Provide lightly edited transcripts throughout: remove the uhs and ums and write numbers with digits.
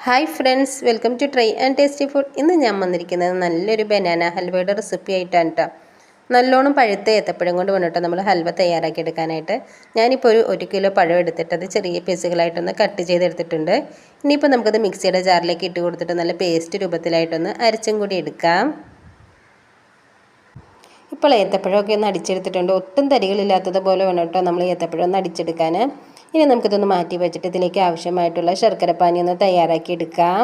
Hi friends, welcome to try and tasty food. ഇന്ന് ഞാൻ വന്നിരിക്കുന്നത് നല്ലൊരു ബനാന ഹൽവയുടെ റെസിപ്പി ആയിട്ടാണ് കേട്ടോ. നല്ലോണം പഴുത്ത ഏത്തപ്പഴം കൊണ്ട് വേണം കേട്ടോ നമ്മൾ ഹൽവ തയ്യാറാക്കി എടുക്കാനായിട്ട്. ഞാനിപ്പോൾ ഒരു കിലോ പഴം എടുത്തിട്ട് അത് ചെറിയ പീസുകളായിട്ടൊന്ന് കട്ട് ചെയ്തെടുത്തിട്ടുണ്ട്. ഇനിയിപ്പോൾ നമുക്കത് മിക്സിയുടെ ജാറിലേക്ക് ഇട്ട് കൊടുത്തിട്ട് നല്ല പേസ്റ്റ് രൂപത്തിലായിട്ടൊന്ന് അരച്ചും കൂടി എടുക്കാം. ഇപ്പോൾ ഏത്തപ്പഴമൊക്കെ ഒന്ന് അടിച്ചെടുത്തിട്ടുണ്ട്. ഒട്ടും തരികളില്ലാത്തതുപോലെ വേണം കേട്ടോ നമ്മൾ ഏത്തപ്പഴം ഒന്ന് അടിച്ചെടുക്കാൻ. ഇനി നമുക്കിതൊന്ന് മാറ്റി വെച്ചിട്ട് ഇതിലേക്ക് ആവശ്യമായിട്ടുള്ള ശർക്കരപ്പാനി ഒന്ന് തയ്യാറാക്കി എടുക്കാം.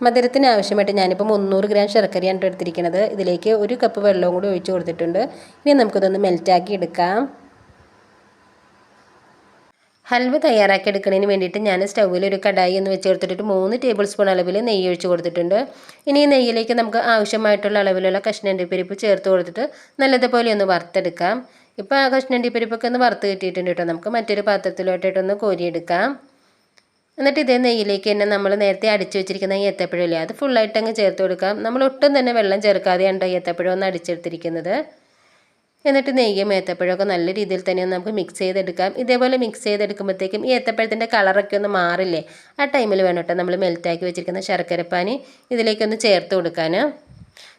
മധുരത്തിന് ആവശ്യമായിട്ട് ഞാനിപ്പോൾ 300 ഗ്രാം ശർക്കരയാണ് എടുത്തിരിക്കുന്നത്. ഇതിലേക്ക് 1 കപ്പ് വെള്ളവും കൂടി ഒഴിച്ച് കൊടുത്തിട്ടുണ്ട്. ഇനി നമുക്കിതൊന്ന് മെൽറ്റാക്കി എടുക്കാം. ഹൽവ തയ്യാറാക്കി എടുക്കുന്നതിന് വേണ്ടിയിട്ട് ഞാൻ സ്റ്റൗവിൽ ഒരു കടായി ഒന്ന് വെച്ച് കൊടുത്തിട്ട് 3 ടേബിൾ സ്പൂൺ അളവിൽ നെയ്യ് ഒഴിച്ച് കൊടുത്തിട്ടുണ്ട്. ഇനി ഈ നെയ്യിലേക്ക് നമുക്ക് ആവശ്യമായിട്ടുള്ള അളവിലുള്ള കശുവണ്ടിപ്പരിപ്പ് ചേർത്ത് കൊടുത്തിട്ട് നല്ലതുപോലെ ഒന്ന് വറുത്തെടുക്കാം. ഇപ്പോൾ ആ കശുവണ്ടിപ്പരിപ്പൊക്കെ ഒന്ന് വറുത്ത് കിട്ടിയിട്ടുണ്ട് കേട്ടോ. നമുക്ക് മറ്റൊരു പാത്രത്തിലോട്ടായിട്ടൊന്ന് കോരിയെടുക്കാം. എന്നിട്ട് ഇതേ നെയ്യിലേക്ക് തന്നെ നമ്മൾ നേരത്തെ അടിച്ചു വെച്ചിരിക്കുന്ന ഈ ഏത്തപ്പഴമില്ലേ, അത് ഫുള്ളായിട്ട് അങ്ങ് ചേർത്ത് കൊടുക്കാം. നമ്മൾ ഒട്ടും തന്നെ വെള്ളം ചേർക്കാതെയാണ് ഏത്തപ്പഴം ഒന്ന് അടിച്ചെടുത്തിരിക്കുന്നത്. എന്നിട്ട് നെയ്യും ഏത്തപ്പഴമൊക്കെ നല്ല രീതിയിൽ തന്നെ നമുക്ക് മിക്സ് ചെയ്തെടുക്കാം. ഇതേപോലെ മിക്സ് ചെയ്തെടുക്കുമ്പോഴത്തേക്കും ഈ ഏത്തപ്പഴത്തിൻ്റെ കളറൊക്കെ ഒന്ന് മാറില്ലേ, ആ ടൈമിൽ വേണം കേട്ടോ നമ്മൾ മെൽറ്റാക്കി വെച്ചിരിക്കുന്ന ശർക്കരപ്പാനി ഇതിലേക്കൊന്ന് ചേർത്ത് കൊടുക്കാൻ.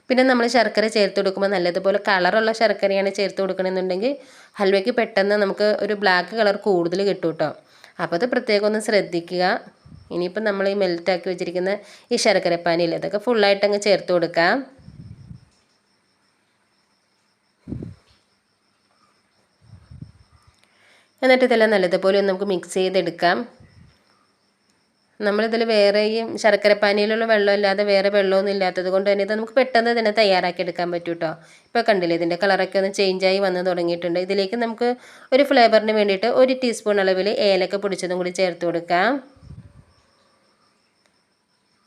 പിന്നെ നമ്മൾ ശർക്കര ചേർത്ത് കൊടുക്കുമ്പോൾ നല്ലതുപോലെ കളറുള്ള ശർക്കരയാണ് ചേർത്ത് കൊടുക്കണമെന്നുണ്ടെങ്കിൽ ഹൽവയ്ക്ക് പെട്ടെന്ന് നമുക്ക് ഒരു ബ്ലാക്ക് കളർ കൂടുതൽ കിട്ടും കേട്ടോ. അപ്പോൾ അത് പ്രത്യേകം ഒന്ന് ശ്രദ്ധിക്കുക. ഇനിയിപ്പോൾ നമ്മൾ ഈ മെൽറ്റാക്കി വെച്ചിരിക്കുന്ന ഈ ശർക്കരപ്പാനിയില്ലേ, അതൊക്കെ ഫുള്ളായിട്ടങ്ങ് ചേർത്ത് കൊടുക്കാം. എന്നിട്ട് ഇതെല്ലാം നല്ലതുപോലെ ഒന്ന് നമുക്ക് മിക്സ് ചെയ്തെടുക്കാം. നമ്മളിതിൽ വേറെയും ശർക്കരപ്പാനിയിലുള്ള വെള്ളമില്ലാതെ വേറെ വെള്ളമൊന്നും ഇല്ലാത്തത് കൊണ്ട് തന്നെ ഇത് നമുക്ക് പെട്ടെന്ന് തന്നെ തയ്യാറാക്കി എടുക്കാൻ പറ്റും കേട്ടോ. ഇപ്പോൾ കണ്ടില്ലേ, ഇതിൻ്റെ കളറൊക്കെ ഒന്ന് ചേഞ്ചായി വന്ന് തുടങ്ങിയിട്ടുണ്ട്. ഇതിലേക്ക് നമുക്ക് ഒരു ഫ്ലേവറിന് വേണ്ടിയിട്ട് 1 ടീസ്പൂൺ അളവിൽ ഏലക്ക പൊടിച്ചതും കൂടി ചേർത്ത് കൊടുക്കാം.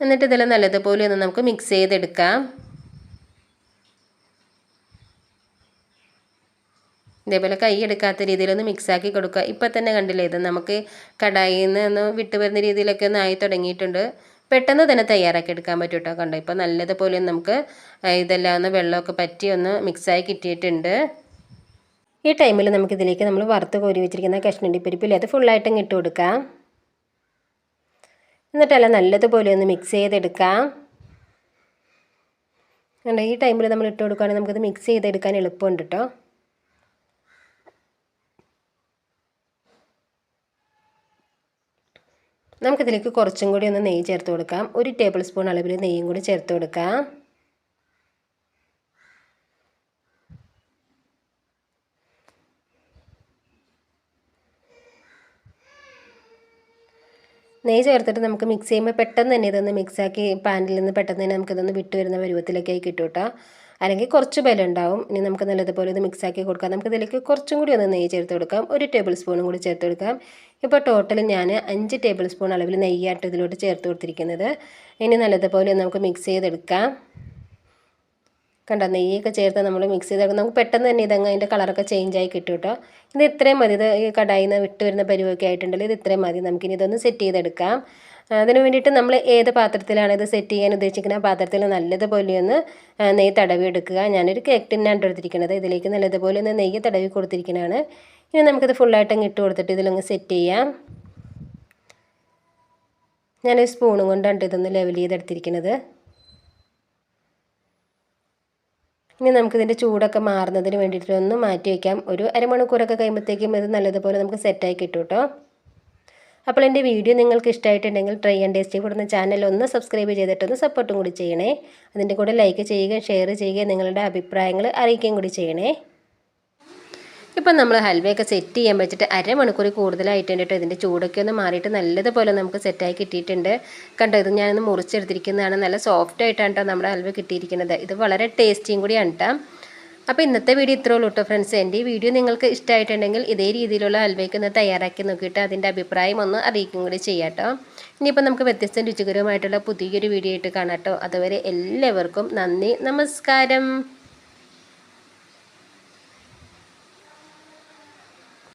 എന്നിട്ട് ഇതെല്ലാം നല്ലതുപോലെ ഒന്ന് നമുക്ക് മിക്സ് ചെയ്തെടുക്കാം. ഇതേപോലെ കൈ എടുക്കാത്ത രീതിയിലൊന്ന് മിക്സാക്കി കൊടുക്കുക. ഇപ്പം തന്നെ കണ്ടില്ലേ, ഇത് നമുക്ക് കടായിൽ നിന്ന് ഒന്ന് വിട്ട് വരുന്ന രീതിയിലൊക്കെ ഒന്ന് ആയി തുടങ്ങിയിട്ടുണ്ട്. പെട്ടെന്ന് തന്നെ തയ്യാറാക്കി എടുക്കാൻ പറ്റും കേട്ടോ. കണ്ടോ, ഇപ്പോൾ നല്ലതുപോലെ നമുക്ക് ഇതെല്ലാം ഒന്ന് വെള്ളമൊക്കെ പറ്റി ഒന്ന് മിക്സായി കിട്ടിയിട്ടുണ്ട്. ഈ ടൈമിൽ നമുക്കിതിലേക്ക് നമ്മൾ വറുത്ത് കോരി വെച്ചിരിക്കുന്ന കശുവണ്ടിപ്പരിപ്പില്ലേ, അത് ഫുള്ളായിട്ടും ഇട്ട് കൊടുക്കാം. എന്നിട്ടെല്ലാം നല്ലതുപോലെ ഒന്ന് മിക്സ് ചെയ്തെടുക്കാം. കണ്ടോ, ഈ ടൈമിൽ നമ്മൾ ഇട്ട് കൊടുക്കുകയാണെങ്കിൽ നമുക്കത് മിക്സ് ചെയ്തെടുക്കാൻ എളുപ്പമുണ്ട് കേട്ടോ. നമുക്കിതിലേക്ക് കുറച്ചും കൂടി ഒന്ന് നെയ്യ് ചേർത്ത് കൊടുക്കാം. 1 ടേബിൾ സ്പൂൺ അളവിൽ നെയ്യും കൂടി ചേർത്ത് കൊടുക്കാം. നെയ്യ് ചേർത്തിട്ട് നമുക്ക് മിക്സ് ചെയ്യുമ്പോൾ പെട്ടെന്ന് തന്നെ ഇതൊന്ന് മിക്സാക്കി പാനിൽ നിന്ന് പെട്ടെന്ന് തന്നെ നമുക്കിതൊന്ന് വിട്ട് വരുന്ന പരുവത്തിലേക്കായി കിട്ടും കേട്ടോ. അല്ലെങ്കിൽ കുറച്ച് ബലം ഉണ്ടാവും. ഇനി നമുക്ക് നല്ലതുപോലെ ഇത് മിക്സാക്കി കൊടുക്കാം. നമുക്കിതിലേക്ക് കുറച്ചും കൂടി ഒന്ന് നെയ്യ് ചേർത്ത് കൊടുക്കാം. 1 ടേബിൾ സ്പൂണും കൂടി ചേർത്ത് കൊടുക്കാം. ഇപ്പോൾ ടോട്ടൽ ഞാൻ 5 ടേബിൾ സ്പൂൺ അളവിൽ നെയ്യായിട്ട് ഇതിലോട്ട് ചേർത്ത് കൊടുത്തിരിക്കുന്നത്. ഇനി നല്ലതുപോലെ നമുക്ക് മിക്സ് ചെയ്തെടുക്കാം. കണ്ടോ, നെയ്യൊക്കെ ചേർത്ത് നമ്മൾ മിക്സ് ചെയ്തെടുക്കാം. നമുക്ക് പെട്ടെന്ന് തന്നെ ഇതങ്ങ് അതിൻ്റെ കളറൊക്കെ ചേഞ്ചായി കിട്ടും കേട്ടോ. ഇത് ഇത്രയും മതി. ഇത് ഈ കടായിൽ നിന്ന് വിട്ട് വരുന്ന പരുവൊക്കെ ആയിട്ടുണ്ടല്ലോ, ഇത് ഇത്രയും മതി. നമുക്കിനി ഇതൊന്ന് സെറ്റ് ചെയ്തെടുക്കാം. അതിന് വേണ്ടിയിട്ട് നമ്മൾ ഏത് പാത്രത്തിലാണ് ഇത് സെറ്റ് ചെയ്യാൻ ഉദ്ദേശിക്കുന്ന ആ പാത്രത്തിൽ നല്ലതുപോലെ ഒന്ന് നെയ്യ് തടവി എടുക്കുക. ഞാനൊരു കേക്ക് ടിന്നാണ് എടുത്തിരിക്കുന്നത്. ഇതിലേക്ക് നല്ലതുപോലെ ഒന്ന് നെയ്യ് തടവി കൊടുത്തിരിക്കുന്നതാണ്. ഇനി നമുക്കിത് ഫുള്ളായിട്ട് അങ്ങ് ഇട്ട് കൊടുത്തിട്ട് ഇതിലങ്ങ് സെറ്റ് ചെയ്യാം. ഞാനൊരു സ്പൂണും കൊണ്ടാണ് ഇതൊന്ന് ലെവൽ ചെയ്തെടുത്തിരിക്കുന്നത്. ഇനി നമുക്കിതിൻ്റെ ചൂടൊക്കെ മാറുന്നതിന് വേണ്ടിയിട്ട് ഒന്ന് മാറ്റി വയ്ക്കാം. ഒരു അരമണിക്കൂറൊക്കെ കഴിയുമ്പോഴത്തേക്കും ഇത് നല്ലതുപോലെ നമുക്ക് സെറ്റായി കിട്ടും കേട്ടോ. അപ്പോൾ എൻ്റെ വീഡിയോ നിങ്ങൾക്ക് ഇഷ്ടമായിട്ടുണ്ടെങ്കിൽ ട്രൈ ആൻഡ് ടേസ്റ്റി ഫുഡ് എന്ന ചാനൽ ഒന്ന് സബ്സ്ക്രൈബ് ചെയ്തിട്ടൊന്ന് സപ്പോർട്ടും കൂടി ചെയ്യണേ. അതിൻ്റെ കൂടെ ലൈക്ക് ചെയ്യുക, ഷെയർ ചെയ്യുക, നിങ്ങളുടെ അഭിപ്രായങ്ങൾ അറിയിക്കുകയും കൂടി ചെയ്യണേ. ഇപ്പം നമ്മൾ ഹൽവയൊക്കെ സെറ്റ് ചെയ്യാൻ വെച്ചിട്ട് അരമണിക്കൂർ കൂടുതലായിട്ടുണ്ട് കേട്ടോ. ഇതിൻ്റെ ചൂടൊക്കെ ഒന്ന് മാറിയിട്ട് നല്ലതുപോലെ നമുക്ക് സെറ്റായി കിട്ടിയിട്ടുണ്ട്. കണ്ടോ, ഇത് ഞാനൊന്ന് മുറിച്ചെടുത്തിരിക്കുന്നതാണ്. നല്ല സോഫ്റ്റ് ആയിട്ടാണ് കേട്ടോ നമ്മുടെ ഹൽവ കിട്ടിയിരിക്കുന്നത്. ഇത് വളരെ ടേസ്റ്റിയും കൂടിയാണ് കേട്ടോ. അപ്പോൾ ഇന്നത്തെ വീഡിയോ ഇത്രേ ഉള്ളൂ കേട്ടോ ഫ്രണ്ട്സ്. എൻ്റെ ഈ വീഡിയോ നിങ്ങൾക്ക് ഇഷ്ടമായിട്ടുണ്ടെങ്കിൽ ഇതേ രീതിയിലുള്ള ഹൽവയ്ക്ക് ഒന്ന് തയ്യാറാക്കി നോക്കിയിട്ട് അതിൻ്റെ അഭിപ്രായം ഒന്ന് അറിയിക്കും കൂടി ചെയ്യാം കേട്ടോ. ഇനിയിപ്പോൾ നമുക്ക് വ്യത്യസ്ത രുചികരമായിട്ടുള്ള പുതിയൊരു വീഡിയോ ആയിട്ട് കാണാം കേട്ടോ. അതുവരെ എല്ലാവർക്കും നന്ദി, നമസ്കാരം.